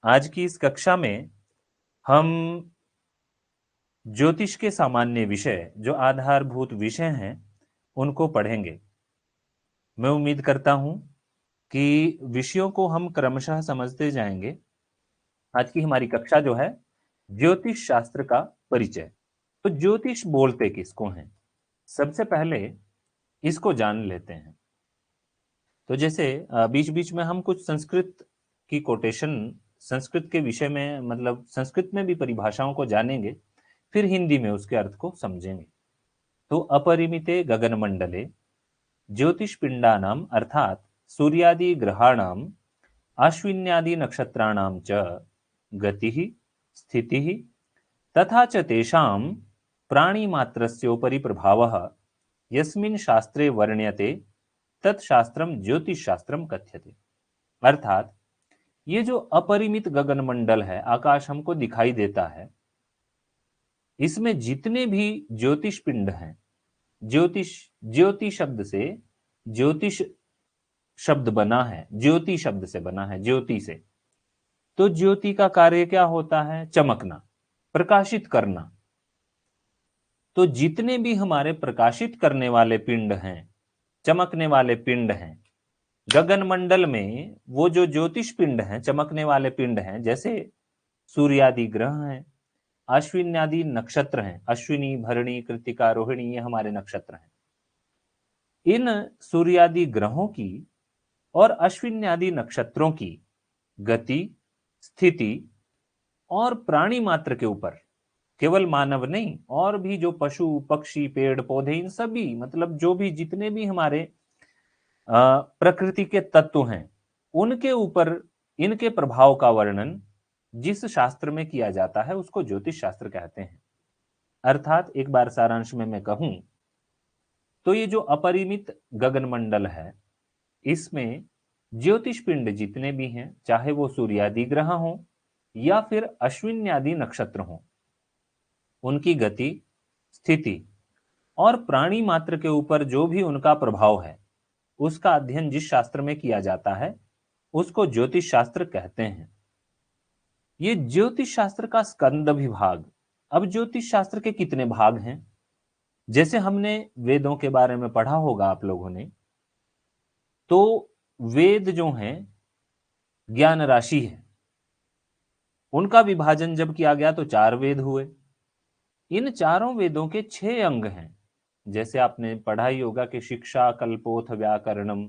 आज की इस कक्षा में हम ज्योतिष के सामान्य विषय जो आधारभूत विषय हैं उनको पढ़ेंगे। मैं उम्मीद करता हूं कि विषयों को हम क्रमशः समझते जाएंगे। आज की हमारी कक्षा जो है ज्योतिष शास्त्र का परिचय। तो ज्योतिष बोलते किसको हैं, सबसे पहले इसको जान लेते हैं। तो जैसे बीच बीच में हम कुछ संस्कृत की कोटेशन, संस्कृत के विषय में, मतलब संस्कृत में भी परिभाषाओं को जानेंगे, फिर हिंदी में उसके अर्थ को समझेंगे। तो अपरिमिते गगनमंडले ज्योतिषपिंडानाम अर्थात सूर्यादि ग्रहाणाम अश्विन्यादि नक्षत्राणाम च गतिः स्थितिः तथा च तेषां प्राणिमात्रस्योपरि प्रभावः यस्मिन् शास्त्रे वर्ण्यते तत्शास्त्रम ज्योतिष शास्त्रम कथ्यते। अर्थात ये जो अपरिमित गगनमंडल है, आकाश हमको दिखाई देता है, इसमें जितने भी ज्योतिष पिंड हैं, ज्योतिष, ज्योति शब्द से ज्योतिष शब्द बना है, ज्योति शब्द से बना है, ज्योति से। तो ज्योति का कार्य क्या होता है? चमकना, प्रकाशित करना। तो जितने भी हमारे प्रकाशित करने वाले पिंड हैं, चमकने वाले पिंड हैं गगन मंडल में, वो जो ज्योतिष पिंड हैं, चमकने वाले पिंड हैं, जैसे सूर्यादि ग्रह हैं, अश्विन आदि नक्षत्र हैं, अश्विनी, भरणी, कृतिका, रोहिणी, ये हमारे नक्षत्र हैं। इन सूर्यादि ग्रहों की और अश्विन आदि नक्षत्रों की गति, स्थिति और प्राणी मात्र के ऊपर, केवल मानव नहीं, और भी जो पशु पक्षी पेड़ पौधे, इन सभी, मतलब जो भी जितने भी हमारे प्रकृति के तत्व हैं, उनके ऊपर इनके प्रभाव का वर्णन जिस शास्त्र में किया जाता है उसको ज्योतिष शास्त्र कहते हैं। अर्थात एक बार सारांश में मैं कहूं तो ये जो अपरिमित गगनमंडल है, इसमें ज्योतिष पिंड जितने भी हैं, चाहे वो सूर्यादि ग्रह हो या फिर अश्विन आदि नक्षत्र हो, उनकी गति, स्थिति और प्राणी मात्र के ऊपर जो भी उनका प्रभाव है, उसका अध्ययन जिस शास्त्र में किया जाता है उसको ज्योतिष शास्त्र कहते हैं। ये ज्योतिष शास्त्र का स्कंद विभाग। अब ज्योतिष शास्त्र के कितने भाग हैं? जैसे हमने वेदों के बारे में पढ़ा होगा आप लोगों ने, तो वेद जो हैं ज्ञान राशि है, उनका विभाजन जब किया गया तो 4 वेद हुए। इन चारों वेदों के 6 अंग हैं। जैसे आपने पढ़ा ही होगा कि शिक्षा, कल्पोथ, व्याकरणम,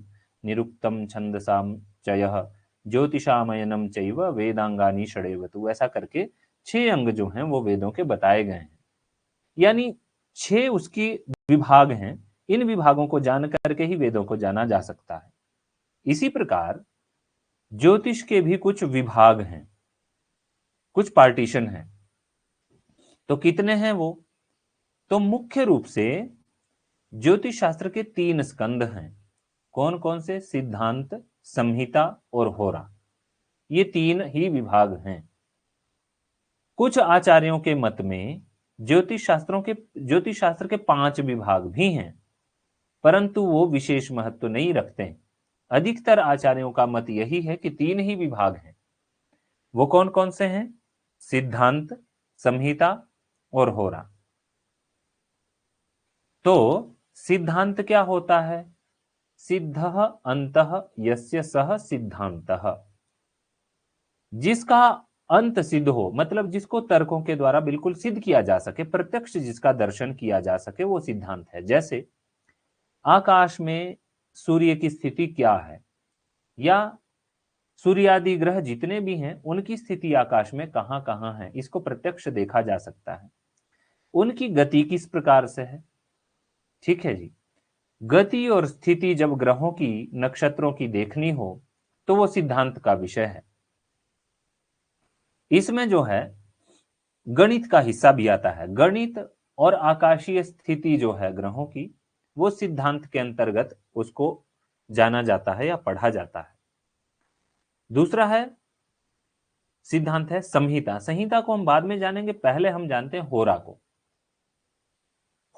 निरुक्तम, छंदसाम चयः, ज्योतिषामयनम चैव वेदांगानी षडेवतु, ऐसा करके 6 अंग जो हैं वो वेदों के बताए गए हैं। यानी 6 उसकी विभाग हैं। इन विभागों को जान करके ही वेदों को जाना जा सकता है। इसी प्रकार ज्योतिष के भी कुछ विभाग हैं, कुछ पार्टीशन हैं। तो कितने हैं वो? तो मुख्य रूप से ज्योतिष शास्त्र के 3 स्कंद हैं। कौन कौन से? सिद्धांत, संहिता और होरा। ये 3 ही विभाग हैं। कुछ आचार्यों के मत में ज्योतिष शास्त्र के 5 विभाग भी हैं, परंतु वो विशेष महत्व नहीं रखते। अधिकतर आचार्यों का मत यही है कि 3 ही विभाग हैं। वो कौन कौन से हैं? सिद्धांत, संहिता और होरा। तो सिद्धांत क्या होता है? सिद्धः अंतः यस्य सः सिद्धांतः। जिसका अंत सिद्ध हो, मतलब जिसको तर्कों के द्वारा बिल्कुल सिद्ध किया जा सके, प्रत्यक्ष जिसका दर्शन किया जा सके, वो सिद्धांत है। जैसे आकाश में सूर्य की स्थिति क्या है, या सूर्यादि ग्रह जितने भी हैं उनकी स्थिति आकाश में कहां कहां है, इसको प्रत्यक्ष देखा जा सकता है। उनकी गति किस प्रकार से है, ठीक है जी। गति और स्थिति जब ग्रहों की, नक्षत्रों की देखनी हो तो वो सिद्धांत का विषय है। इसमें जो है गणित का हिस्सा भी आता है। गणित और आकाशीय स्थिति जो है ग्रहों की, वो सिद्धांत के अंतर्गत उसको जाना जाता है या पढ़ा जाता है। दूसरा है सिद्धांत है संहिता। संहिता को हम बाद में जानेंगे, पहले हम जानते हैं होरा को।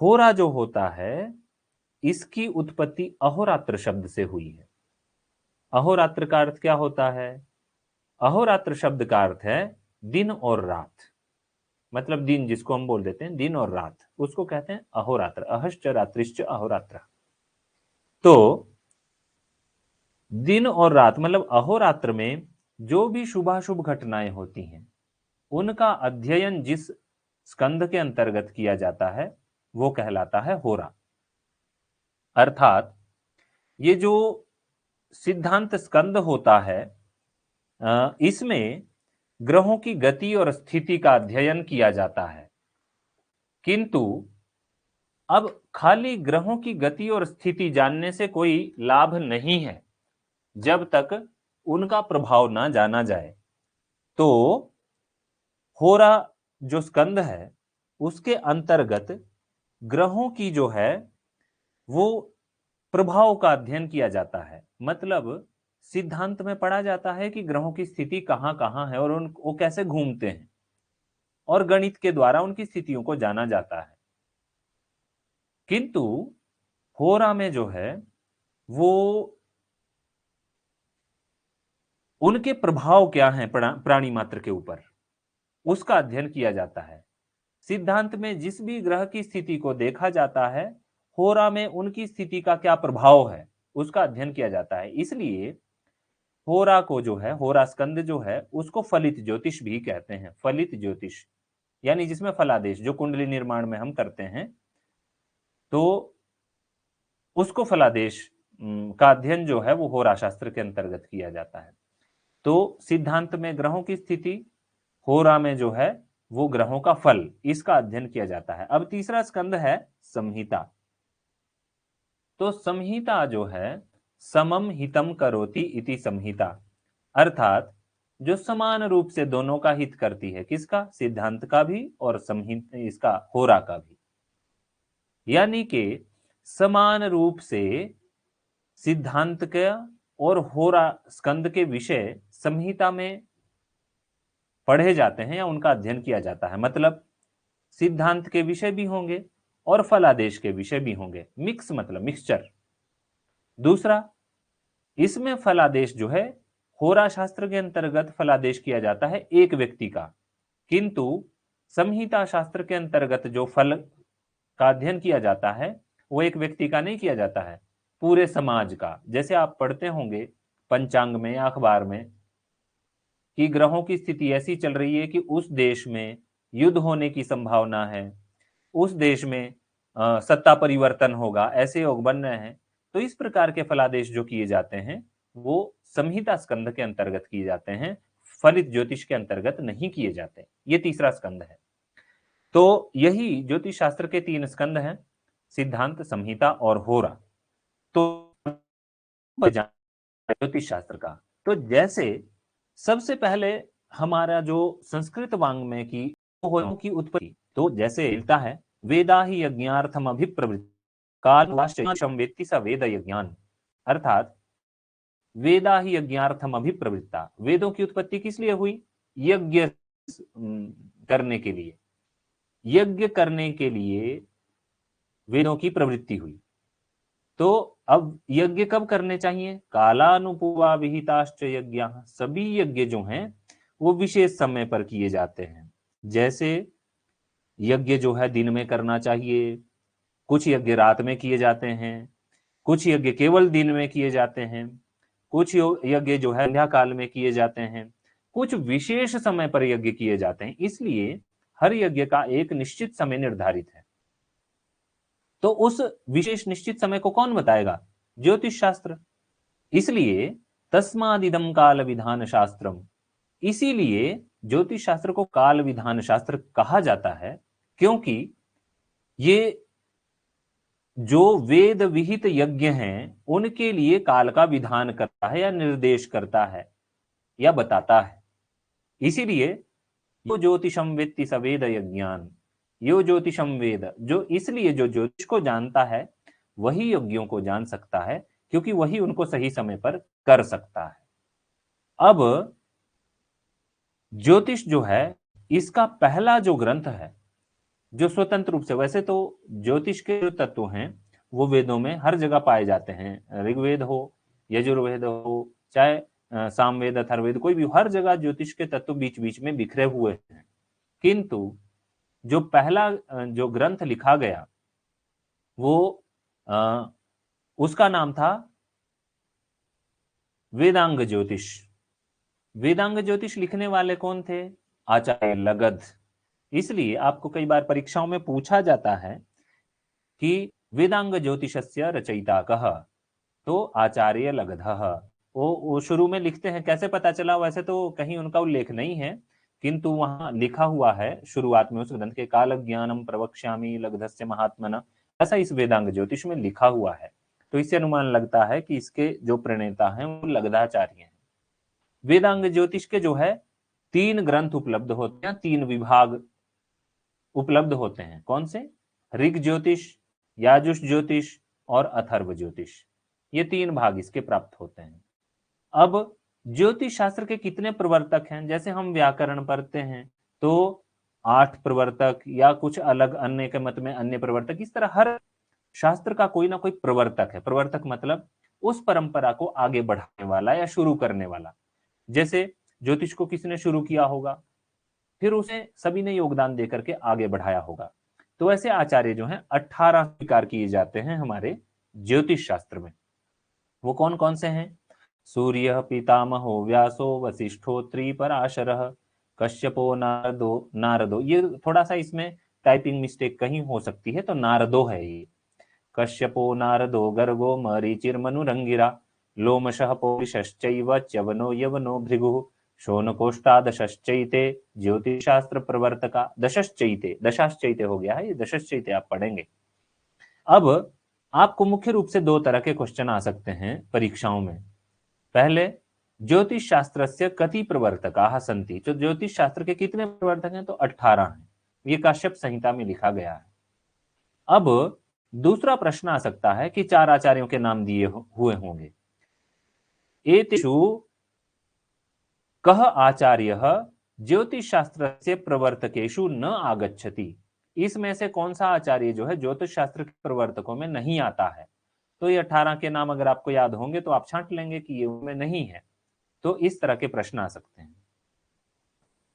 होरा जो होता है, इसकी उत्पत्ति अहोरात्र शब्द से हुई है। अहोरात्र का अर्थ क्या होता है? अहोरात्र शब्द का अर्थ है दिन और रात, मतलब दिन जिसको हम बोल देते हैं दिन और रात, उसको कहते हैं अहोरात्र। अहश्च रात्रिश्च अहोरात्र। तो दिन और रात मतलब अहोरात्र में जो भी शुभाशुभ घटनाएं होती हैं उनका अध्ययन जिस स्कंध के अंतर्गत किया जाता है वो कहलाता है होरा। अर्थात ये जो सिद्धांत स्कंद होता है इसमें ग्रहों की गति और स्थिति का अध्ययन किया जाता है, किंतु अब खाली ग्रहों की गति और स्थिति जानने से कोई लाभ नहीं है जब तक उनका प्रभाव ना जाना जाए। तो होरा जो स्कंद है उसके अंतर्गत ग्रहों की जो है वो प्रभाव का अध्ययन किया जाता है। मतलब सिद्धांत में पढ़ा जाता है कि ग्रहों की स्थिति कहां कहां है और वो कैसे घूमते हैं, और गणित के द्वारा उनकी स्थितियों को जाना जाता है। किंतु होरा में जो है वो उनके प्रभाव क्या हैं प्राणी मात्र के ऊपर, उसका अध्ययन किया जाता है। सिद्धांत में जिस भी ग्रह की स्थिति को देखा जाता है, होरा में उनकी स्थिति का क्या प्रभाव है उसका अध्ययन किया जाता है। इसलिए होरा को जो है, होरा स्कंद जो है उसको फलित ज्योतिष भी कहते हैं। फलित ज्योतिष यानी जिसमें फलादेश जो कुंडली निर्माण में हम करते हैं तो उसको फलादेश का अध्ययन जो है वो होरा शास्त्र के अंतर्गत किया जाता है। तो सिद्धांत में ग्रहों की स्थिति, होरा में जो है वो ग्रहों का फल, इसका अध्ययन किया जाता है। अब तीसरा स्कंद है संहिता। तो संहिता जो है समम हितम करोति इति संहिता, अर्थात जो समान रूप से दोनों का हित करती है। किसका? सिद्धांत का भी और संहिता इसका होरा का भी। यानी कि समान रूप से सिद्धांत के और होरा स्कंद के विषय संहिता में पढ़े जाते हैं या उनका अध्ययन किया जाता है। मतलब सिद्धांत के विषय भी होंगे और फलादेश के विषय भी होंगे, मिक्स मतलब मिक्सचर। दूसरा, इसमें फलादेश जो है होरा शास्त्र के अंतर्गत फलादेश किया जाता है एक व्यक्ति का, किंतु संहिता शास्त्र के अंतर्गत जो फल का अध्ययन किया जाता है वो एक व्यक्ति का नहीं किया जाता है, पूरे समाज का। जैसे आप पढ़ते होंगे पंचांग में या अखबार में कि ग्रहों की स्थिति ऐसी चल रही है कि उस देश में युद्ध होने की संभावना है, उस देश में सत्ता परिवर्तन होगा, ऐसे योग बन रहे हैं। तो इस प्रकार के फलादेश जो किए जाते हैं वो संहिता स्कंध के अंतर्गत किए जाते हैं, फलित ज्योतिष के अंतर्गत नहीं किए जाते। ये तीसरा स्कंध है। तो यही ज्योतिष शास्त्र के तीन स्कंध हैं, सिद्धांत, संहिता और होरा। तो ज्योतिष शास्त्र का तो जैसे सबसे पहले हमारा जो संस्कृत वाङ्मय की उत्पत्ति, तो जैसे मिलता है वेदा ही यज्ञार्थम अभिप्रवृत्त कालम वेत्ति स वेद यज्ञान, अर्थात वेदा ही यज्ञार्थम अभिप्रवृत्ता, वेदों की उत्पत्ति किस लिए हुई? यज्ञ करने के लिए। यज्ञ करने के लिए वेदों की प्रवृत्ति हुई। तो अब यज्ञ कब करने चाहिए? कालानुपूर्वा विहिताश्च यज्ञ, सभी यज्ञ जो हैं वो विशेष समय पर किए जाते हैं। जैसे यज्ञ जो है दिन में करना चाहिए, कुछ यज्ञ रात में किए जाते हैं, कुछ यज्ञ केवल दिन में किए जाते हैं, कुछ यज्ञ जो है संध्या काल में किए जाते हैं, कुछ विशेष समय पर यज्ञ किए जाते हैं। इसलिए हर यज्ञ का एक निश्चित समय निर्धारित है। तो उस विशेष निश्चित समय को कौन बताएगा? ज्योतिष शास्त्र। इसलिए तस्मादिदम काल विधान शास्त्रम, इसीलिए ज्योतिष शास्त्र को काल विधान शास्त्र कहा जाता है, क्योंकि ये जो वेद विहित यज्ञ हैं उनके लिए काल का विधान करता है या निर्देश करता है या बताता है। इसीलिए यो ज्योतिषम वेत्ति स वेद यज्ञान, यो ज्योतिषम वेद, जो इसलिए जो ज्योतिष को जानता है वही यज्ञों को जान सकता है, क्योंकि वही उनको सही समय पर कर सकता है। अब ज्योतिष जो है इसका पहला जो ग्रंथ है जो स्वतंत्र रूप से, वैसे तो ज्योतिष के जो तत्व हैं वो वेदों में हर जगह पाए जाते हैं, ऋग्वेद हो, यजुर्वेद हो, चाहे सामवेद अथर्ववेद कोई भी, हर जगह ज्योतिष के तत्व बीच बीच में बिखरे हुए हैं। किंतु जो पहला जो ग्रंथ लिखा गया वो उसका नाम था वेदांग ज्योतिष। वेदांग ज्योतिष लिखने वाले कौन थे? आचार्य लगध। इसलिए आपको कई बार परीक्षाओं में पूछा जाता है कि वेदांग ज्योतिषस्य रचयिता कः, तो आचार्य लगधः। वो शुरू में लिखते हैं, कैसे पता चला? वैसे तो कहीं उनका उल्लेख नहीं है, किंतु वहां लिखा हुआ है शुरुआत में उस ग्रंथ के, काल ज्ञानम प्रवक्ष्यामि लगधस्य महात्मन, ऐसा इस वेदांग ज्योतिष में लिखा हुआ है। तो इससे अनुमान लगता है कि इसके जो प्रणेता हैं वो लगधाचार्य हैं। वेदांग ज्योतिष के जो है 3 ग्रंथ उपलब्ध होते हैं, 3 विभाग उपलब्ध होते हैं। कौन से? ऋग ज्योतिष, याजुष ज्योतिष और अथर्व ज्योतिष। ये 3 भाग इसके प्राप्त होते हैं। अब ज्योतिष शास्त्र के कितने प्रवर्तक हैं? जैसे हम व्याकरण पढ़ते हैं तो 8 प्रवर्तक, या कुछ अलग अन्य के मत में अन्य प्रवर्तक, इस तरह हर शास्त्र का कोई ना कोई प्रवर्तक है। प्रवर्तक मतलब उस परंपरा को आगे बढ़ाने वाला या शुरू करने वाला। जैसे ज्योतिष को किसने शुरू किया होगा, फिर उसे सभी ने योगदान देकर के आगे बढ़ाया होगा। तो ऐसे आचार्य जो हैं 18 स्वीकार किए जाते हैं हमारे ज्योतिष शास्त्र में। वो कौन कौन से हैं? सूर्य पितामहो व्यासो वशिष्ठो त्रिपराशरः कश्यपो नारदो। ये थोड़ा सा इसमें टाइपिंग मिस्टेक कहीं हो सकती है, तो नारदो है ये। कश्यपो नारदो गर्गो मरीचिर्मनुरंगिरा लोमशः पौरुषश्चैव च्यवनो यवनो भृगुः शोनकोष्टादशश्चैते ज्योतिषशास्त्र प्रवर्तका। दशाश्चैते हो गया है, ये दशाश्चैते आप पढ़ेंगे। अब आपको मुख्य रूप से 2 तरह के क्वेश्चन आ सकते हैं परीक्षाओं में। पहले, ज्योतिष शास्त्र से कति प्रवर्तकाः सन्ति, तो ज्योतिष शास्त्र के कितने प्रवर्तक हैं? तो 18 हैं। ये काश्यप संहिता में लिखा गया है। अब दूसरा प्रश्न आ सकता है कि 4 आचार्यों के नाम दिए हुए होंगे। एतेषु कः आचार्यः ज्योतिष शास्त्र से प्रवर्तकेषु न आगच्छति, इसमें से कौन सा आचार्य जो है ज्योतिष शास्त्र के प्रवर्तकों में नहीं आता है? तो ये 18 के नाम अगर आपको याद होंगे तो आप छांट लेंगे कि ये उनमें नहीं है। तो इस तरह के प्रश्न आ सकते हैं।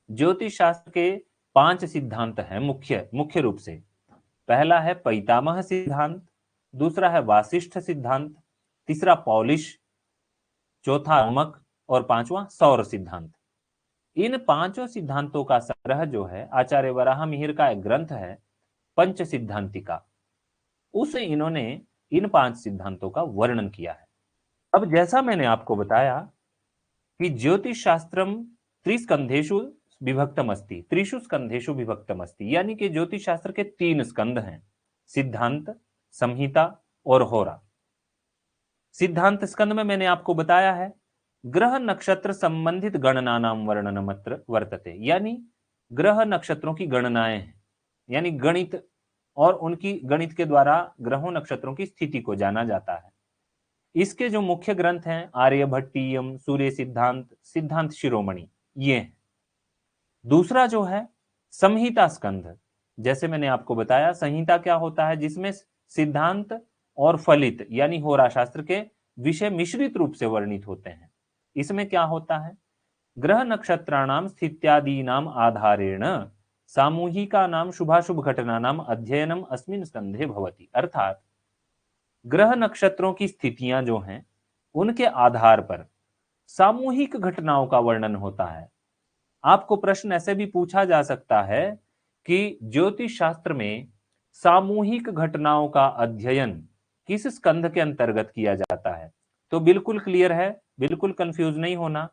ज्योतिष शास्त्र के 5 सिद्धांत हैं मुख्य रूप से। पहला है पैतामह सिद्धांत, दूसरा है वासिष्ठ सिद्धांत, तीसरा पौलिश, चौथा रोमक और 5वां सौर सिद्धांत। इन 5 सिद्धांतों का संग्रह जो है आचार्य वराहमिहिर का एक ग्रंथ है पंच सिद्धांतिका, उसे इन्होंने इन 5 सिद्धांतों का वर्णन किया है। अब जैसा मैंने आपको बताया कि ज्योतिष शास्त्रम त्रिस्कंधेषु विभक्तम अस्ति, त्रिषु स्कंधेषु विभक्तम अस्ति, यानी कि ज्योतिष शास्त्र के 3 स्कंध हैं, सिद्धांत, संहिता और होरा। सिद्धांत स्कंध में मैंने आपको बताया है ग्रह नक्षत्र संबंधित गणना नाम वर्णन वर्तते, यानी ग्रह नक्षत्रों की गणनाएं हैं, यानी गणित, और उनकी गणित के द्वारा ग्रहों नक्षत्रों की स्थिति को जाना जाता है। इसके जो मुख्य ग्रंथ हैं आर्यभट्टीयम, सूर्य सिद्धांत, सिद्धांत शिरोमणि, ये हैं। दूसरा जो है संहिता स्कंध, जैसे मैंने आपको बताया संहिता क्या होता है, जिसमें सिद्धांत और फलित यानी होरा शास्त्र के विषय मिश्रित रूप से वर्णित होते हैं। इसमें क्या होता है, ग्रह नक्षत्राणाम स्थित्यादीनाम आधारेण सामूहिका नाम शुभाशुभ घटना नाम अध्ययनम अस्मिन् स्कंधे भवति, अर्थात ग्रह नक्षत्रों की स्थितियां जो हैं उनके आधार पर सामूहिक घटनाओं का वर्णन होता है। आपको प्रश्न ऐसे भी पूछा जा सकता है कि ज्योतिष शास्त्र में सामूहिक घटनाओं का अध्ययन किस स्कंध के अंतर्गत किया जाता है? तो बिल्कुल क्लियर है, बिल्कुल कंफ्यूज नहीं होना।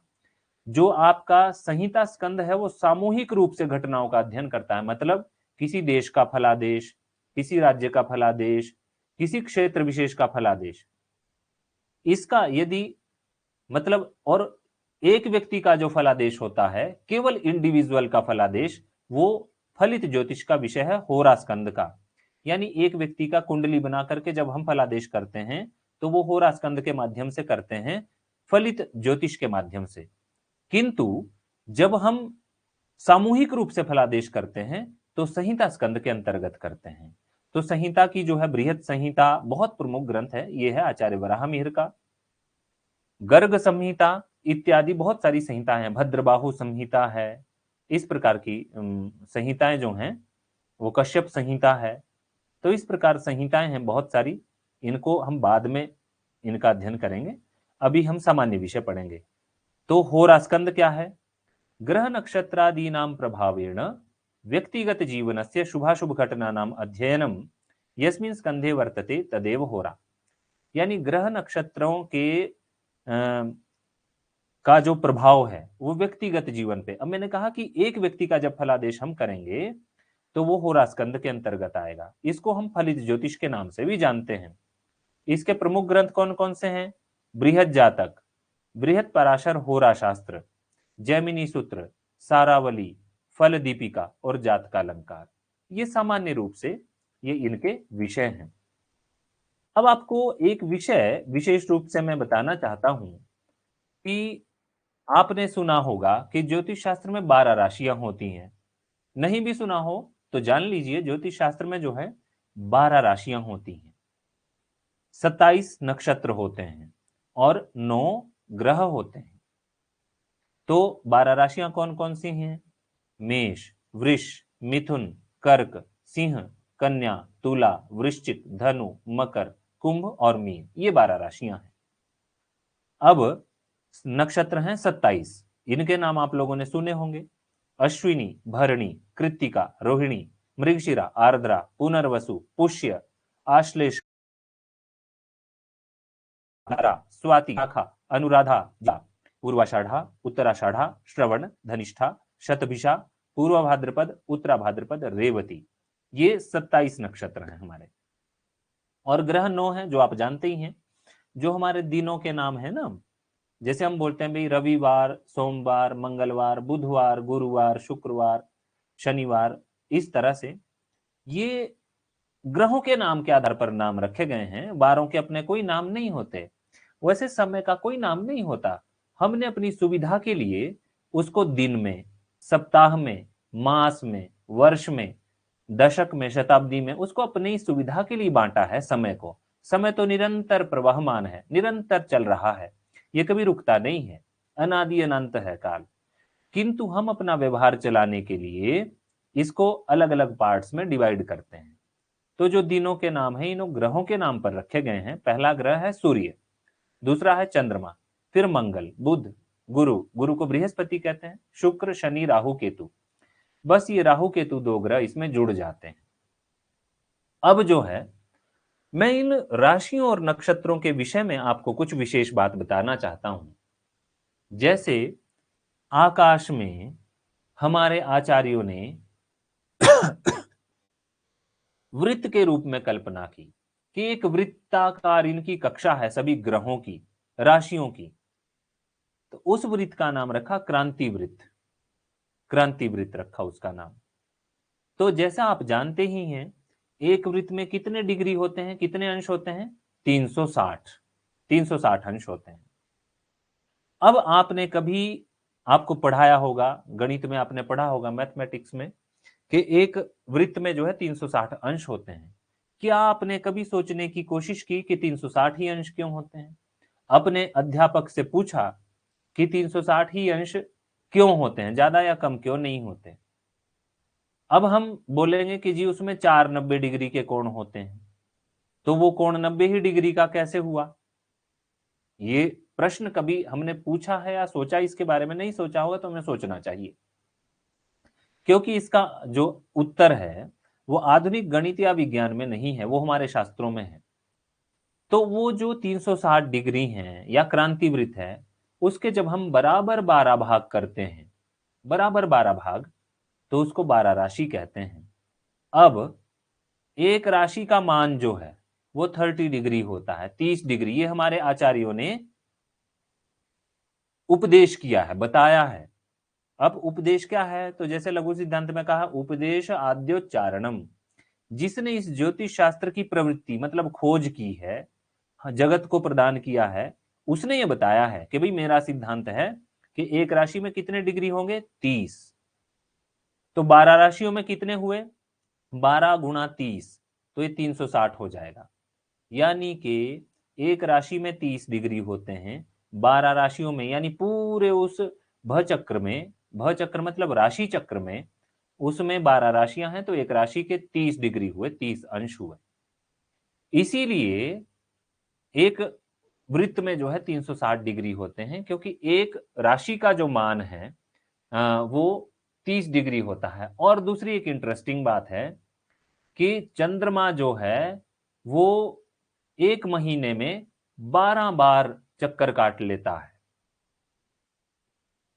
जो आपका संहिता स्कंध है वो सामूहिक रूप से घटनाओं का अध्ययन करता है, मतलब किसी देश का फलादेश, किसी राज्य का फलादेश, किसी क्षेत्र विशेष का फलादेश, इसका यदि मतलब, और एक व्यक्ति का जो फलादेश होता है, केवल इंडिविजुअल का फलादेश, वो फलित ज्योतिष का विषय है होरा स्कंद का। यानी एक व्यक्ति का कुंडली बना करके जब हम फलादेश करते हैं तो वो होरा स्कंद के माध्यम से करते हैं, फलित ज्योतिष के माध्यम से। किंतु जब हम सामूहिक रूप से फलादेश करते हैं तो संहिता स्कंद के अंतर्गत करते हैं। तो संहिता की जो है बृहत संहिता बहुत प्रमुख ग्रंथ है, ये है आचार्य वराहमिहिर का। गर्ग संहिता इत्यादि बहुत सारी संहिताएं हैं, भद्रबाहु संहिता है, इस प्रकार की संहिताएं जो हैं, वो कश्यप संहिता है। तो इस प्रकार संहिताएं हैं बहुत सारी, इनको हम बाद में इनका अध्ययन करेंगे, अभी हम सामान्य विषय पढ़ेंगे। तो होरास्कंद क्या है? ग्रह नक्षत्रादीनां प्रभावेण व्यक्तिगत जीवनस्य शुभाशुभ घटनानां अध्ययनम यस्मिन् स्कंधे वर्तते तदेव होरा। यानी ग्रह नक्षत्रों के का जो प्रभाव है वो व्यक्तिगत जीवन पे, अब मैंने कहा कि एक व्यक्ति का जब फलादेश हम करेंगे तो वो होरास्कंद के अंतर्गत आएगा। इसको हम फलित ज्योतिष के नाम से भी जानते हैं। इसके प्रमुख ग्रंथ कौन कौन से हैं? बृहद जातक, बृहद पराशर होरा शास्त्र, जैमिनी सूत्र, सारावली, फल दीपिका और जातकालंकार। ये सामान्य रूप से ये इनके विषय हैं। अब आपको एक विषय विशेष रूप से मैं बताना चाहता हूं कि आपने सुना होगा कि ज्योतिष शास्त्र में 12 राशियां होती हैं। नहीं भी सुना हो तो जान लीजिए, ज्योतिष शास्त्र में जो है 12 राशियां होती हैं, 27 नक्षत्र होते हैं और 9 ग्रह होते हैं। तो 12 राशियां कौन कौन सी हैं? मेष, वृष, मिथुन, कर्क, सिंह, कन्या, तुला, वृश्चिक, धनु, मकर, कुंभ और मीन, ये 12 राशियां हैं। अब नक्षत्र हैं 27, इनके नाम आप लोगों ने सुने होंगे। अश्विनी, भरणी, कृत्तिका, रोहिणी, मृगशिरा, आर्द्रा, पुनर्वसु, पुष्य, आश्लेष, स्वाति, शाखा, अनुराधा, पूर्वाषाढ़ा, उत्तराषाढ़ा, श्रवण, धनिष्ठा, शतभिषा, पूर्व भाद्रपद, उत्तरा भाद्रपद, रेवती, ये 27 नक्षत्र हैं हमारे। और ग्रह 9 हैं जो आप जानते ही हैं, जो हमारे दिनों के नाम है ना, जैसे हम बोलते हैं भाई रविवार, सोमवार, मंगलवार, बुधवार, गुरुवार, शुक्रवार, शनिवार, इस तरह से ये ग्रहों के नाम के आधार पर नाम रखे गए हैं। वारों के अपने कोई नाम नहीं होते, वैसे समय का कोई नाम नहीं होता। हमने अपनी सुविधा के लिए उसको दिन में, सप्ताह में, मास में, वर्ष में, दशक में, शताब्दी में, उसको अपनी सुविधा के लिए बांटा है समय को। समय तो निरंतर प्रवहमान है, निरंतर चल रहा है, ये कभी रुकता नहीं है, अनादि अनंत है काल। किंतु हम अपना व्यवहार चलाने के लिए इसको अलग अलग पार्ट्स में डिवाइड करते हैं। तो जो दिनों के नाम है इन ग्रहों के नाम पर रखे गए हैं। पहला ग्रह है सूर्य, दूसरा है चंद्रमा, फिर मंगल, बुध, गुरु, गुरु को बृहस्पति कहते हैं, शुक्र, शनि, राहु, केतु। बस ये राहु केतु 2 ग्रह इसमें जुड़ जाते हैं। अब जो है, मैं इन राशियों और नक्षत्रों के विषय में आपको कुछ विशेष बात बताना चाहता हूं। जैसे आकाश में हमारे आचार्यों ने वृत्त के रूप में कल्पना की कि एक वृत्ताकार इनकी कक्षा है सभी ग्रहों की, राशियों की। तो उस वृत्त का नाम रखा क्रांति वृत्त, क्रांति वृत्त रखा उसका नाम। तो जैसा आप जानते ही हैं, एक वृत्त में कितने डिग्री होते हैं, कितने अंश होते हैं? 360, 360 अंश होते हैं। अब आपने कभी, आपको पढ़ाया होगा, गणित में आपने पढ़ा होगा, मैथमेटिक्स में, कि एक वृत्त में जो है 360 अंश होते हैं। क्या आपने कभी सोचने की कोशिश की कि 360 ही अंश क्यों होते हैं? अपने अध्यापक से पूछा कि 360 ही अंश क्यों होते हैं, ज्यादा या कम क्यों नहीं होते? अब हम बोलेंगे कि जी उसमें 4 90 डिग्री के कोण होते हैं, तो वो कोण 90 ही डिग्री का कैसे हुआ? ये प्रश्न कभी हमने पूछा है या सोचा? इसके बारे में नहीं सोचा होगा तो हमें सोचना चाहिए, क्योंकि इसका जो उत्तर है वो आधुनिक गणित या विज्ञान में नहीं है, वो हमारे शास्त्रों में है। तो वो जो 360 डिग्री है या क्रांति वृत्त है, उसके जब हम बराबर 12 भाग करते हैं, बराबर 12 भाग, तो उसको 12 राशि कहते हैं। अब एक राशि का मान जो है वो 30 डिग्री होता है, 30 डिग्री। ये हमारे आचार्यों ने उपदेश किया है, बताया है। अब उपदेश क्या है? तो जैसे लघु सिद्धांत में कहा, उपदेश आद्योच्चारणम। जिसने इस ज्योतिष शास्त्र की प्रवृत्ति मतलब खोज की है, जगत को प्रदान किया है, उसने ये बताया है कि भाई मेरा सिद्धांत है कि एक राशि में कितने डिग्री होंगे? 30। तो 12 राशियों में कितने हुए? 12 गुणा 30, तो ये 360 हो जाएगा। यानी कि एक राशि में 30 डिग्री होते हैं, 12 राशियों में, यानी पूरे उस भ चक्र में, भ चक्र मतलब राशि चक्र में, उसमें 12 राशियां हैं तो एक राशि के 30 डिग्री हुए, 30 अंश हुए। इसीलिए एक वृत्त में जो है 360 डिग्री होते हैं, क्योंकि एक राशि का जो मान है वो 30 डिग्री होता है। और दूसरी एक इंटरेस्टिंग बात है कि चंद्रमा जो है वो एक महीने में 12 बार चक्कर काट लेता है,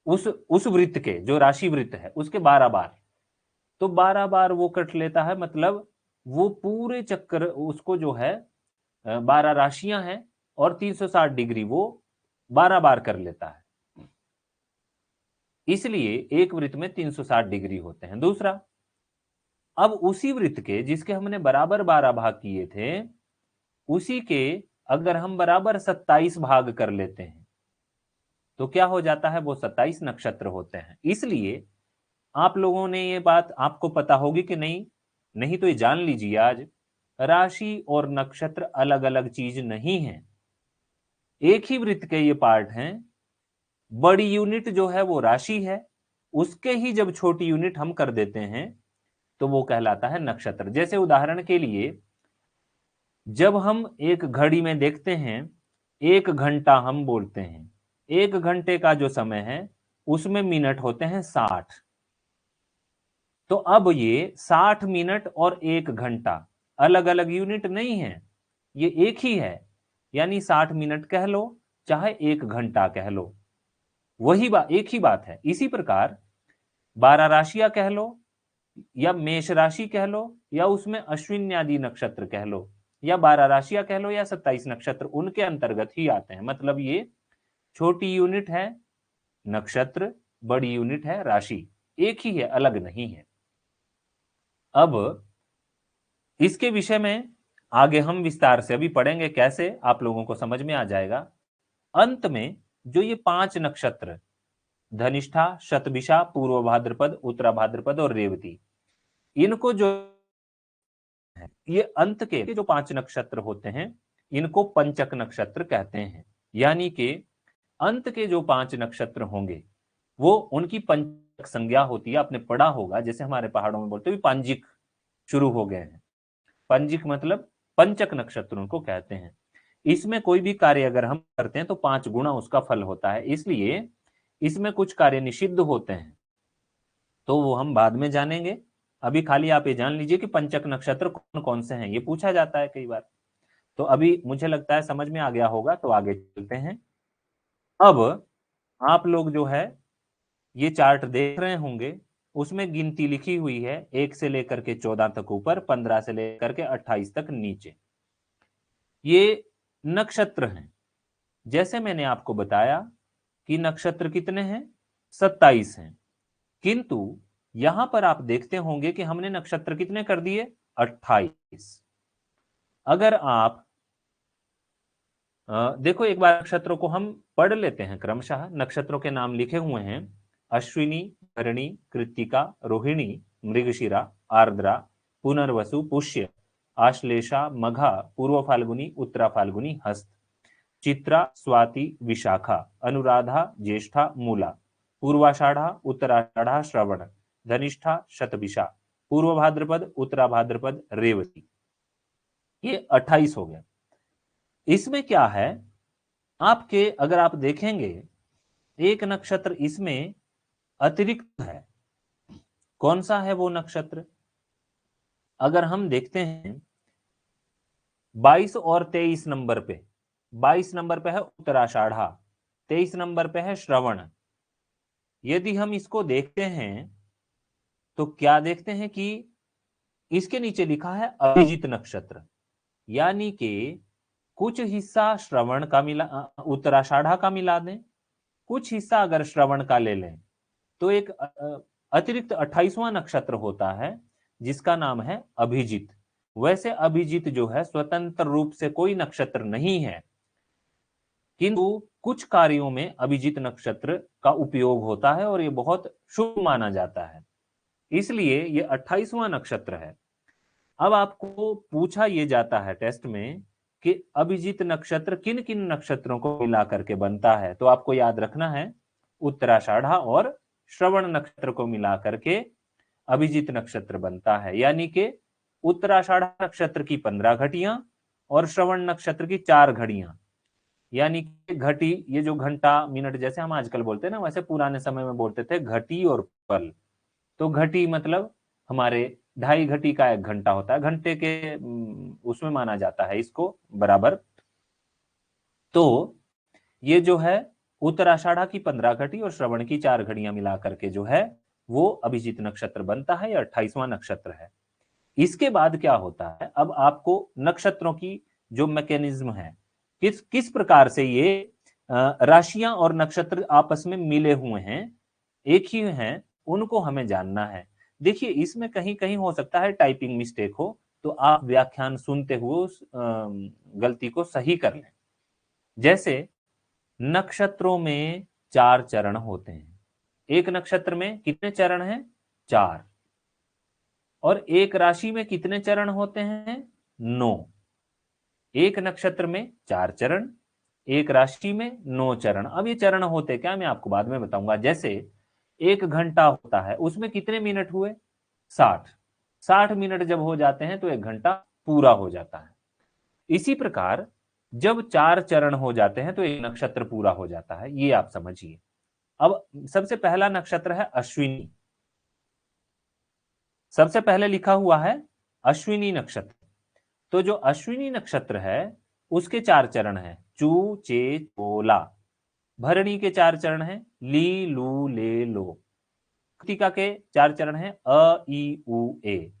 उस वृत्त के, जो राशि वृत्त है उसके 12 बार। तो 12 बार वो कट लेता है, मतलब वो पूरे चक्कर उसको जो है 12 राशियां हैं और 360 डिग्री वो 12 बार कर लेता है। इसलिए एक वृत्त में 360 डिग्री होते हैं। दूसरा, अब उसी वृत्त के जिसके हमने बराबर 12 भाग किए थे, उसी के अगर हम बराबर 27 भाग कर लेते हैं तो क्या हो जाता है, वो 27 नक्षत्र होते हैं। इसलिए आप लोगों ने ये बात आपको पता होगी कि नहीं, नहीं तो ये जान लीजिए आज, राशि और नक्षत्र अलग अलग चीज नहीं है, एक ही वृत्त के ये पार्ट हैं। बड़ी यूनिट जो है वो राशि है, उसके ही जब छोटी यूनिट हम कर देते हैं तो वो कहलाता है नक्षत्र। जैसे उदाहरण के लिए, जब हम एक घड़ी में देखते हैं 1 घंटा हम बोलते हैं, 1 घंटे का जो समय है उसमें मिनट होते हैं 60। तो अब ये 60 मिनट और 1 घंटा अलग अलग यूनिट नहीं है, ये एक ही है। यानी 60 मिनट कह लो चाहे 1 घंटा कह लो, वही बात, एक ही बात है। इसी प्रकार 12 राशियां कह लो, या मेष राशि कह लो, या उसमें अश्विन आदि नक्षत्र कह लो, या 12 राशियां कह लो, या 27 नक्षत्र, उनके अंतर्गत ही आते हैं। मतलब ये छोटी यूनिट है नक्षत्र, बड़ी यूनिट है राशि, एक ही है, अलग नहीं है। अब इसके विषय में आगे हम विस्तार से अभी पढ़ेंगे, कैसे आप लोगों को समझ में आ जाएगा। अंत में जो ये 5 नक्षत्र, धनिष्ठा, शतभिषा, पूर्व भाद्रपद, उत्तरा भाद्रपद और रेवती, इनको जो है, ये अंत के जो 5 नक्षत्र होते हैं इनको पंचक नक्षत्र कहते हैं। यानी कि अंत के जो 5 नक्षत्र होंगे वो उनकी पंचक संज्ञा होती है। आपने पढ़ा होगा, जैसे हमारे पहाड़ों में बोलते हैं पांजिक शुरू हो गए हैं। पंजिक मतलब पंचक नक्षत्र उनको कहते हैं। इसमें कोई भी कार्य अगर हम करते हैं तो 5 गुना उसका फल होता है, इसलिए इसमें कुछ कार्य निषिद्ध होते हैं, तो वो हम बाद में जानेंगे। अभी खाली आप ये जान लीजिए कि पंचक नक्षत्र कौन कौन से हैं, ये पूछा जाता है कई बार। तो अभी मुझे लगता है समझ में आ गया होगा, तो आगे चलते हैं। अब आप लोग जो है ये चार्ट देख रहे होंगे, उसमें गिनती लिखी हुई है 1 से लेकर के 14 तक ऊपर, 15 से लेकर के 28 तक नीचे। ये नक्षत्र हैं। जैसे मैंने आपको बताया कि नक्षत्र कितने हैं, 27 हैं, किंतु यहां पर आप देखते होंगे कि हमने नक्षत्र कितने कर दिए, 28। अगर आप देखो एक बार नक्षत्रों को हम पढ़ लेते हैं क्रमशः। नक्षत्रों के नाम लिखे हुए हैं, अश्विनी, भरणी, कृत्तिका, रोहिणी, मृगशिरा, आर्द्रा, पुनर्वसु, पुष्य, आश्लेषा, मघा, पूर्व फाल्गुनी, उत्तरा फाल्गुनी, हस्त, चित्रा, स्वाति, विशाखा, अनुराधा, ज्येष्ठा, मूला, पूर्वाषाढ़ा, उत्तराषाढ़ा, श्रवण, धनिष्ठा, शतभिषा, पूर्व भाद्रपद, उत्तरा भाद्रपद, रेवती। ये 28 हो गए। इसमें क्या है, आपके अगर आप देखेंगे एक नक्षत्र इसमें अतिरिक्त है। कौन सा है वो नक्षत्र? अगर हम देखते हैं 22 और 23 नंबर पे, 22 नंबर पे है उत्तराषाढ़ा, 23 नंबर पे है श्रवण। यदि हम इसको देखते हैं तो क्या देखते हैं कि इसके नीचे लिखा है अभिजित नक्षत्र, यानी कि कुछ हिस्सा श्रवण का मिला, उत्तराषाढ़ा का मिला दें, कुछ हिस्सा अगर श्रवण का ले लें, तो एक अतिरिक्त 28वां नक्षत्र होता है जिसका नाम है अभिजित। वैसे अभिजित जो है स्वतंत्र रूप से कोई नक्षत्र नहीं है, किंतु कुछ कार्यों में अभिजित नक्षत्र का उपयोग होता है और ये बहुत शुभ माना जाता है, इसलिए ये 28वां नक्षत्र है। अब आपको पूछा ये जाता है टेस्ट में कि अभिजीत नक्षत्र किन किन नक्षत्रों को मिला करके बनता है, तो आपको याद रखना है उत्तराषाढ़ा और श्रवण नक्षत्र को मिला करके अभिजीत नक्षत्र बनता है। यानी कि उत्तराषाढ़ा नक्षत्र की 15 घटियां और श्रवण नक्षत्र की 4 घड़ियां, यानी कि घटी, ये जो घंटा मिनट जैसे हम आजकल बोलते हैं ना, वैसे पुराने समय में बोलते थे घटी और पल। तो घटी मतलब हमारे 2.5 घटी का 1 घंटा होता है, घंटे के उसमें माना जाता है इसको बराबर। तो ये जो है उत्तराषाढ़ा की 15 घटी और श्रवण की 4 घड़ियां मिला करके जो है वो अभिजीत नक्षत्र बनता है, या 28वां नक्षत्र है। इसके बाद क्या होता है, अब आपको नक्षत्रों की जो मैकेनिज्म है, किस किस प्रकार से ये राशियां और नक्षत्र आपस में मिले हुए हैं, एक ही हैं, उनको हमें जानना है। देखिए इसमें कहीं कहीं हो सकता है टाइपिंग मिस्टेक हो, तो आप व्याख्यान सुनते हुए उस गलती को सही कर लें। जैसे नक्षत्रों में 4 चरण होते हैं। एक नक्षत्र में कितने चरण हैं? 4। और एक राशि में कितने चरण होते हैं? 9। एक नक्षत्र में 4 चरण, एक राशि में 9 चरण। अब ये चरण होते क्या, मैं आपको बाद में बताऊंगा। जैसे 1 घंटा होता है, उसमें कितने मिनट हुए? 60। 60 मिनट जब हो जाते हैं तो 1 घंटा पूरा हो जाता है। इसी प्रकार जब 4 चरण हो जाते हैं तो एक नक्षत्र पूरा हो जाता है, ये आप समझिए। अब सबसे पहला नक्षत्र है अश्विनी। सबसे पहले लिखा हुआ है अश्विनी नक्षत्र। तो जो अश्विनी नक्षत्र है उसके 4 चरण हैं, चू चे चोला। भरणी के 4 चरण हैं, ली लू ले लो। कृतिका के 4 चरण हैं, अ ई उ ए।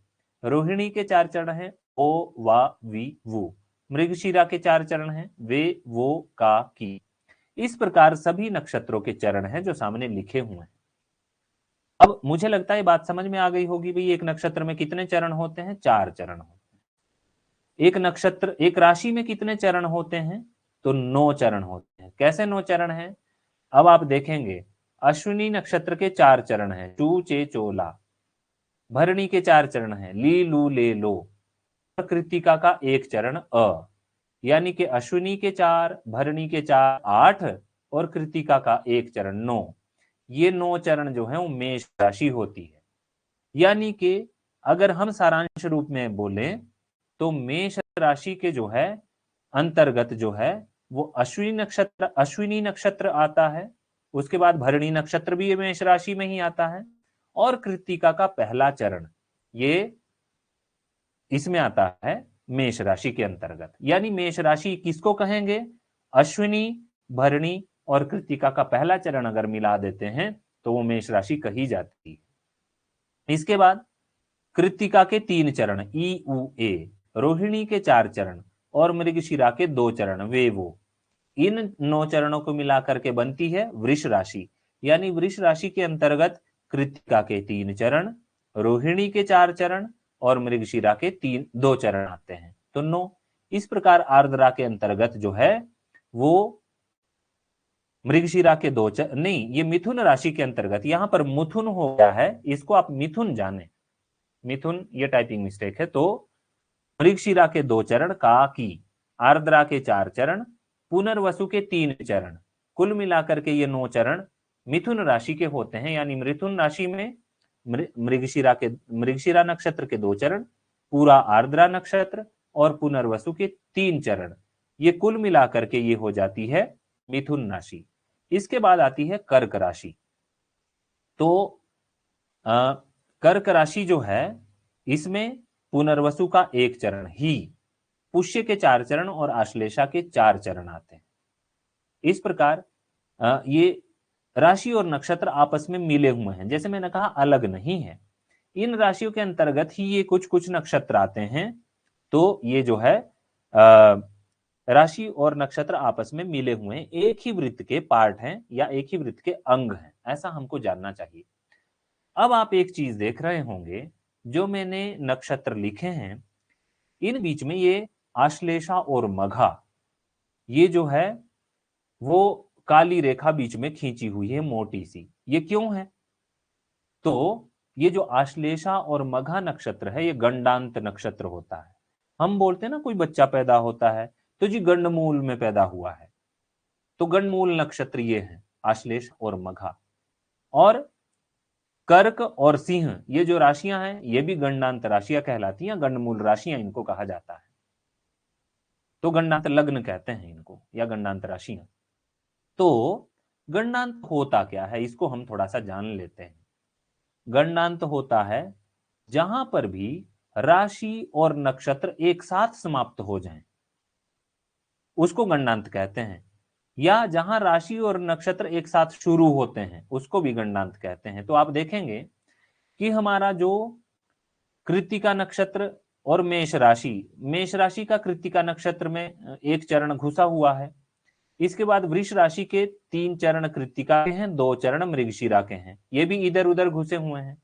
रोहिणी के 4 चरण हैं, ओ वा वी वु। मृगशिरा के 4 चरण हैं, वे वो का की। इस प्रकार सभी नक्षत्रों के चरण हैं जो सामने लिखे हुए हैं। अब मुझे लगता है बात समझ में आ गई होगी भाई, एक नक्षत्र में कितने चरण होते हैं? 4 चरण होते हैं। एक नक्षत्र, एक राशि में कितने चरण होते हैं? तो 9 चरण होते हैं। कैसे 9 चरण हैं? अब आप देखेंगे अश्विनी नक्षत्र के 4 चरण हैं, चू चे चोला। भरणी के 4 चरण हैं, ली लू ले लो। कृतिका का 1 चरण अ, यानी कि अश्विनी के 4, भरणी के 4 8 और कृतिका का 1 चरण 9। ये 9 चरण जो है वो मेष राशि होती है। यानी कि अगर हम सारांश रूप में बोले तो मेष राशि के जो है अंतर्गत जो है वो अश्विनी नक्षत्र आता है। उसके बाद भरणी नक्षत्र भी मेष राशि में ही आता है, और कृत्तिका का पहला चरण ये इसमें आता है मेष राशि के अंतर्गत। यानी मेष राशि किसको कहेंगे? अश्विनी, भरणी और कृत्तिका का पहला चरण अगर मिला देते हैं तो वो मेष राशि कही जाती है। इसके बाद कृत्तिका के 3 चरण ई उ ए, रोहिणी के 4 चरण और मृगशिरा के 2 चरण वे वो। इन 9 चरणों को मिलाकर के बनती है वृष राशि। यानी वृष राशि के अंतर्गत कृत्तिका के 3 चरण, रोहिणी के 4 चरण और मृगशिरा के 2 चरण आते हैं, तो 9। इस प्रकार आर्द्रा के अंतर्गत जो है वो मृगशिरा के 2 चरण, नहीं, ये मिथुन राशि के अंतर्गत, यहां पर मुथुन हो गया है, इसको आप मिथुन जाने, मिथुन ये टाइपिंग मिस्टेक है। तो मृगशिरा के 2 चरण का की, आर्द्रा के 4 चरण, पुनर्वसु के 3 चरण, कुल मिलाकर के ये 9 चरण मिथुन राशि के होते हैं। यानी मिथुन राशि में मृगशिरा नक्षत्र के 2 चरण, पूरा आर्द्रा नक्षत्र और पुनर्वसु के 3 चरण, ये कुल मिलाकर के ये हो जाती है मिथुन राशि। इसके बाद आती है कर्क राशि। तो कर्क राशि जो है इसमें पुनर्वसु का 1 चरण ही, पुष्य के 4 चरण और आश्लेषा के 4 चरण आते हैं। इस प्रकार ये राशि और नक्षत्र आपस में मिले हुए हैं, जैसे मैंने कहा अलग नहीं है। इन राशियों के अंतर्गत ही ये कुछ कुछ नक्षत्र आते हैं। तो ये जो है राशि और नक्षत्र आपस में मिले हुए हैं, एक ही वृत्त के पार्ट हैं या एक ही वृत्त के अंग हैं, ऐसा हमको जानना चाहिए। अब आप एक चीज देख रहे होंगे, जो मैंने नक्षत्र लिखे हैं इन बीच में ये आश्लेषा और मघा, ये जो है वो काली रेखा बीच में खींची हुई है मोटी सी, ये क्यों है? तो ये जो आश्लेषा और मघा नक्षत्र है ये गंडांत नक्षत्र होता है। हम बोलते हैं ना कोई बच्चा पैदा होता है तो जी गंडमूल में पैदा हुआ है। तो गंडमूल नक्षत्र ये है, आश्लेष और मघा। और कर्क और सिंह ये जो राशियां हैं ये भी गंडांत राशियां कहलाती हैं, गंडमूल राशियां इनको कहा जाता है। तो गंडांत लग्न कहते हैं इनको, या गंडांत राशियां। तो गंडांत होता क्या है, इसको हम थोड़ा सा जान लेते हैं। गंडांत होता है जहां पर भी राशि और नक्षत्र एक साथ समाप्त हो जाएं, उसको गंडांत कहते हैं। या जहां राशि और नक्षत्र एक साथ शुरू होते हैं उसको भी गंडांत कहते हैं। तो आप देखेंगे कि हमारा जो कृत्तिका नक्षत्र और मेष राशि का कृत्तिका नक्षत्र में एक चरण घुसा हुआ है। इसके बाद वृष राशि के 3 चरण कृत्तिका के हैं, 2 चरण मृगशिरा के हैं, ये भी इधर उधर घुसे हुए हैं।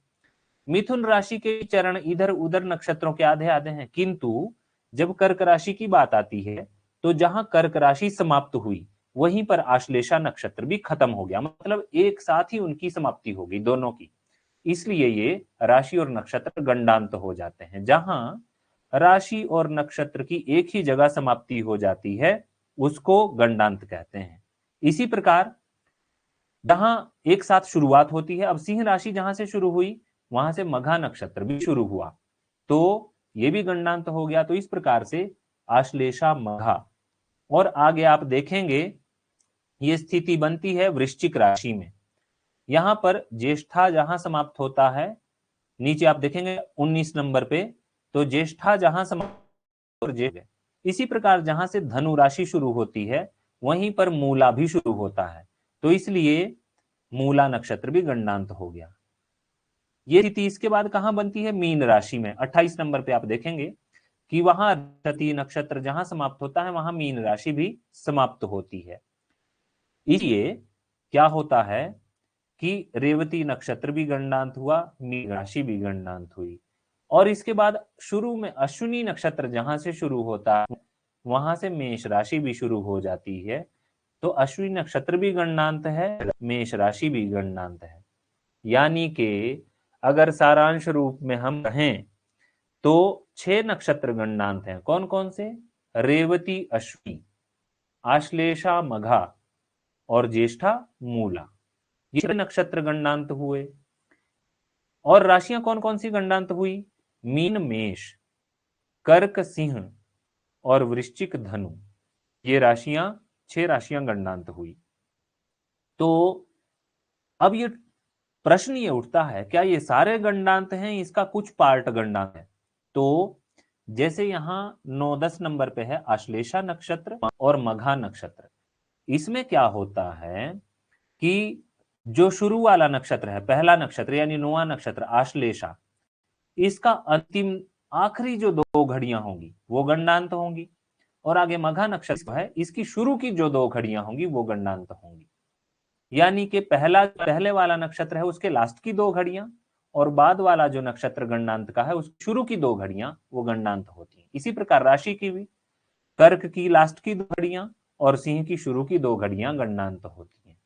मिथुन राशि के चरण इधर उधर नक्षत्रों के आधे आधे हैं। किंतु जब कर्क राशि की बात आती है तो जहां कर्क राशि समाप्त हुई वहीं पर आश्लेषा नक्षत्र भी खत्म हो गया, मतलब एक साथ ही उनकी समाप्ति हो गई दोनों की। इसलिए ये राशि और नक्षत्र गंडांत हो जाते हैं। जहां राशि और नक्षत्र की एक ही जगह समाप्ति हो जाती है उसको गंडांत कहते हैं। इसी प्रकार जहां एक साथ शुरुआत होती है, अब सिंह राशि जहां से शुरू हुई वहां से मघा नक्षत्र भी शुरू हुआ, तो ये भी गंडांत हो गया। तो इस प्रकार से आश्लेषा मघा। और आगे आप देखेंगे ये स्थिति बनती है वृश्चिक राशि में। यहां पर ज्येष्ठा जहां समाप्त होता है, नीचे आप देखेंगे 19 नंबर पे, तो ज्येष्ठा जहां समाप्त और ज्येष्ठ, इसी प्रकार जहां से धनु राशि शुरू होती है वहीं पर मूला भी शुरू होता है, तो इसलिए मूला नक्षत्र भी गंडांत हो गया। ये स्थिति इसके बाद कहां बनती है, मीन राशि में। 28 नंबर पे आप देखेंगे कि वहां रति नक्षत्र जहां समाप्त होता है वहां मीन राशि भी समाप्त होती है। इसलिए क्या होता है कि रेवती नक्षत्र भी गंडांत हुआ, मीन राशि भी गंडांत हुई। और इसके बाद शुरू में अश्विनी नक्षत्र जहां से शुरू होता है वहां से मेष राशि भी शुरू हो जाती है, तो अश्विनी नक्षत्र भी गंडांत है, मेष राशि भी गंडांत है। यानी कि अगर सारांश रूप में हम कहें तो 6 नक्षत्र गंडांत हैं। कौन कौन से, रेवती अश्विनी, आश्लेषा मघा और ज्येष्ठा मूला, ये नक्षत्र गंडांत हुए। और राशियां कौन कौन सी गंडांत हुई, मीन मेष, कर्क सिंह और वृश्चिक धनु, ये राशियां 6 राशियां गंडांत हुई। तो अब ये प्रश्न ये उठता है क्या ये सारे गंडांत हैं, इसका कुछ पार्ट गंडांत है। तो जैसे यहां 9-10 नंबर पे है आश्लेषा नक्षत्र और मघा नक्षत्र, इसमें क्या होता है कि जो शुरू वाला नक्षत्र है, पहला नक्षत्र यानी 9वां नक्षत्र आश्लेषा, इसका अंतिम आखिरी जो 2 घड़ियां होंगी वो गंडांत होंगी। और आगे मघा नक्षत्र है, इसकी शुरू की जो 2 घड़ियां होंगी वो गंडांत होंगी। यानी कि पहले वाला नक्षत्र है उसके लास्ट की 2 घड़ियां और बाद वाला जो नक्षत्र गंडांत का है उसकी शुरू की 2 घड़ियां वो गंडांत होती हैं। इसी प्रकार राशि की भी कर्क की लास्ट की 2 घड़ियां और सिंह की शुरू की 2 घड़ियां गंडांत होती हैं।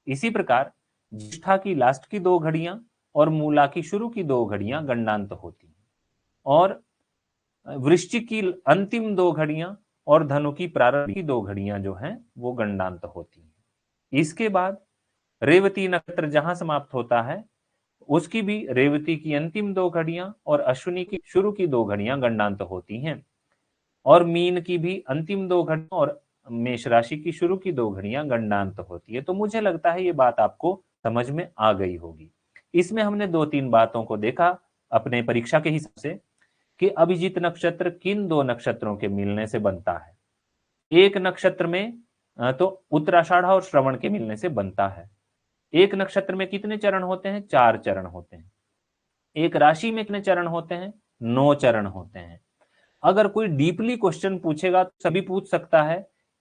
इसी प्रकार ज्येष्ठा की लास्ट की 2 घड़ियां और मूला की शुरू की 2 घड़ियां गंडांत होती हैं। और वृश्चिक की अंतिम 2 घड़ियां और धनु की प्रारंभ की 2 घड़ियां जो हैं वो गंडांत होती हैं। इसके बाद रेवती नक्षत्र जहां समाप्त होता है उसकी भी रेवती की अंतिम 2 घड़ियां और अश्विनी की शुरू की 2 घड़ियां गंडांत होती हैं। और मीन की भी अंतिम 2 घड़ियां और मेष राशि की शुरू की 2 घड़ियां गंडांत होती है। तो मुझे लगता है ये बात आपको समझ में आ गई होगी। इसमें हमने 2-3 बातों को देखा अपने परीक्षा के हिसाब से कि अभिजीत नक्षत्र किन 2 नक्षत्रों के मिलने से बनता है। एक नक्षत्र में तो उत्तराषाढ़ और श्रवण के मिलने से बनता है। एक नक्षत्र में कितने चरण होते हैं, 4 चरण होते हैं। एक राशि में कितने चरण होते हैं, 9 चरण होते हैं। अगर कोई डीपली क्वेश्चन पूछेगा तो सभी पूछ सकता है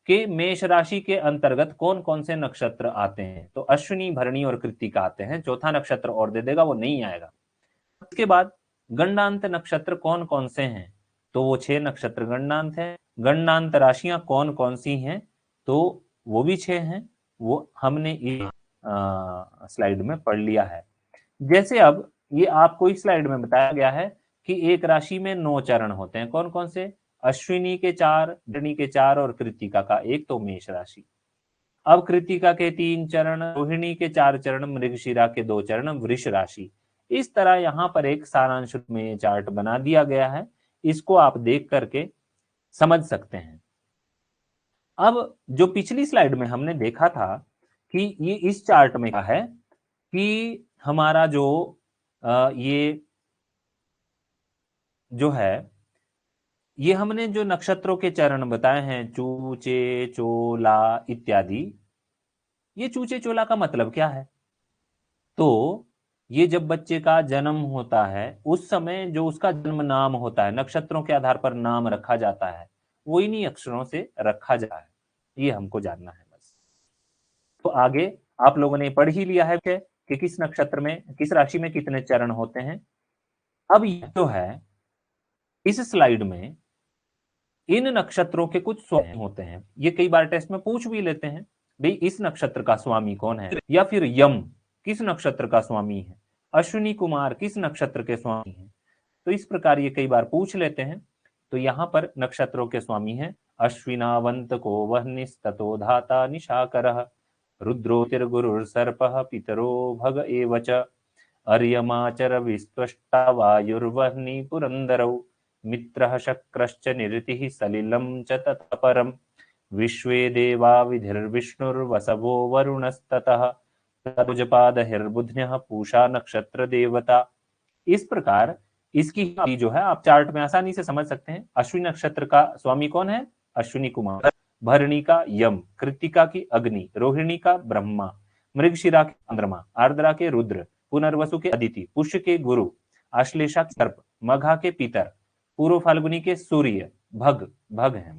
कि मेष राशि के अंतर्गत कौन कौन से नक्षत्र आते हैं, तो अश्विनी, भरणी और कृत्तिका आते हैं। चौथा नक्षत्र और दे देगा वो नहीं आएगा। इसके बाद गंडांत नक्षत्र कौन कौन से हैं, तो वो 6 नक्षत्र गंडांत हैं। गंडांत राशियां कौन कौन सी हैं, तो वो भी 6 हैं। वो हमने इस स्लाइड में पढ़ लिया है। जैसे अब ये आपको इस स्लाइड में बताया गया है कि एक राशि में 9 चरण होते हैं। कौन कौन से, अश्विनी के 4, भरणी के 4 और कृत्तिका का 1, तो मेष राशि। अब कृत्तिका के 3 चरण, रोहिणी के 4 चरण, मृगशिरा के 2 चरण वृष राशि। इस तरह यहाँ पर एक सारांश में चार्ट बना दिया गया है, इसको आप देख करके समझ सकते हैं। अब जो पिछली स्लाइड में हमने देखा था कि ये इस चार्ट में क्या है कि हमारा ये जो है, ये हमने जो नक्षत्रों के चरण बताए हैं, चूचे, चोला इत्यादि, ये चूचे चोला का मतलब क्या है? तो ये जब बच्चे का जन्म होता है उस समय जो उसका जन्म नाम होता है, नक्षत्रों के आधार पर नाम रखा जाता है, वो इन्हीं अक्षरों से रखा जाता है। ये हमको जानना है बस। तो आगे आप लोगों ने पढ़ ही लिया है कि किस नक्षत्र में, किस राशि में कितने चरण होते हैं। अब ये जो है इस स्लाइड में इन नक्षत्रों के कुछ स्वामी होते हैं। ये कई बार टेस्ट में पूछ भी लेते हैं, भाई इस नक्षत्र का स्वामी कौन है, या फिर यम किस नक्षत्र का स्वामी है, अश्विनी कुमार किस नक्षत्र के स्वामी हैं। तो इस प्रकार ये कई बार पूछ लेते हैं। तो यहाँ पर नक्षत्रों के स्वामी हैं अश्विनावंत को वह्निस्ततो धाता निशाकरः रुद्रोतिर्गुरुर्सर्पः पितरो भग एव च अर्यमाचर विस्त्वष्टा वायुर्वह्नि पुरंदरौ मित्रः शक्रश्च निरतिः सलिलं च तत्परम् विश्वे देवा विधिर्विष्णुर्वसवो वरुणस्ततः तरुजपादहिर्बुध्न्यः पूषा नक्षत्र देवता। इस प्रकार इसकी जो है आप चार्ट में आसानी से समझ सकते हैं। अश्विनी नक्षत्र का स्वामी कौन है? अश्विनी कुमार। भरणी का यम, कृत्तिका की अग्नि, रोहिणी का ब्रह्मा, मृगशिरा के चंद्रमा, आर्द्रा के रुद्र, पुनर्वसु के अदिति, पुष्य के गुरु, आश्लेषा के सर्प, मघा के पितर, पूर्व फाल्गुनी के सूर्य, भग भग है,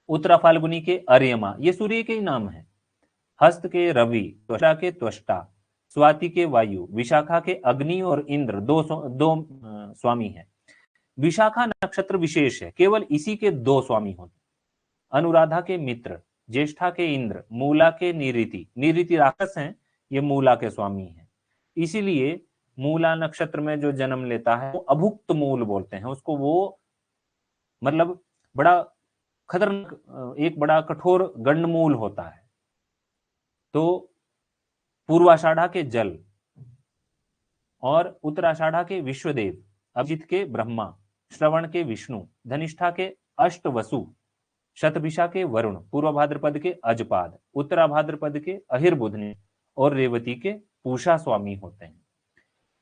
उत्तरा फाल्गुनी के अर्यमा, ये सूर्य के ही नाम है, हस्त के रवि, त्वष्टा के त्वष्टा, स्वाति के वायु, विशाखा के अग्नि और इंद्र, दो स्वामी हैं। विशाखा नक्षत्र विशेष है, केवल इसी के 2 स्वामी होते। अनुराधा के मित्र, ज्येष्ठा के इंद्र, मूला के निरिति, निरिति राक्षस हैं, ये मूला के स्वामी हैं। इसीलिए मूला नक्षत्र में जो जन्म लेता है वो अभुक्त मूल बोलते हैं उसको। वो मतलब बड़ा खतरनाक, एक बड़ा कठोर गंडमूल होता है। तो पूर्वाषाढ़ा के जल और उत्तराषाढ़ा के विश्वदेव, अभिजित के ब्रह्मा, श्रवण के विष्णु, धनिष्ठा के अष्टवसु, शतभिषा के वरुण, पूर्व भाद्रपद के अजपाद, उत्तरा भाद्रपद के अहिर्बुधने और रेवती के पूषा स्वामी होते हैं।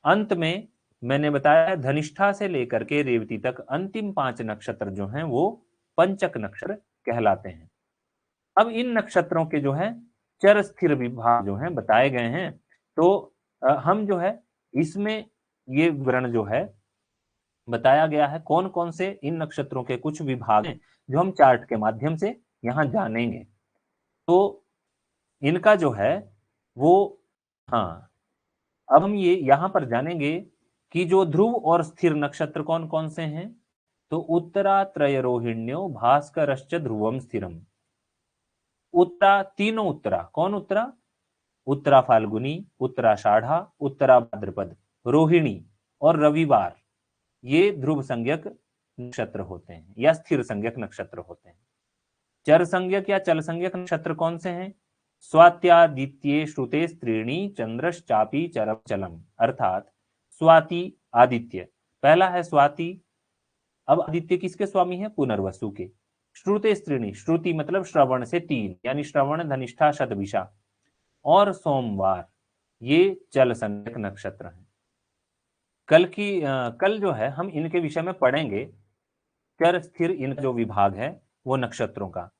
अंत में मैंने बताया धनिष्ठा से लेकर के रेवती तक अंतिम 5 नक्षत्र जो हैं वो पंचक नक्षत्र कहलाते हैं। अब इन नक्षत्रों के जो है चर स्थिर विभाग जो हैं बताए गए हैं। तो हम जो है इसमें ये विवरण जो है बताया गया है कौन कौन से इन नक्षत्रों के कुछ विभाग हैं जो हम चार्ट के माध्यम से यहाँ जानेंगे। तो इनका जो है वो, हाँ, अब हम ये यहाँ पर जानेंगे कि जो ध्रुव और स्थिर नक्षत्र कौन कौन से हैं। तो उत्तरा त्रयरोहिण्यो भास्करश्च ध्रुवम स्थिरम। उत्तरा, तीनों उत्तरा, कौन उत्तरा? उत्तरा फाल्गुनी, उत्तराषाढ़ा, उत्तरा भाद्रपद, रोहिणी और रविवार, ये ध्रुव संज्ञक नक्षत्र होते हैं या स्थिर संज्ञक नक्षत्र होते हैं। चर संज्ञक या चल संज्ञक नक्षत्र कौन से हैं? स्वात्यादित्ये श्रुते स्त्रीणी चंद्रश्चापी चरम चलम, अर्थात स्वाति आदित्य, पहला है स्वाति। अब आदित्य किसके स्वामी है? पुनर्वसु के। श्रुते स्त्रीणी, श्रुति मतलब श्रवण से 3, यानी श्रवण, धनिष्ठा, शतभिषा और सोमवार, ये चल संज्ञक नक्षत्र हैं। कल जो है हम इनके विषय में पढ़ेंगे, चर स्थिर इनका जो विभाग है वो नक्षत्रों का।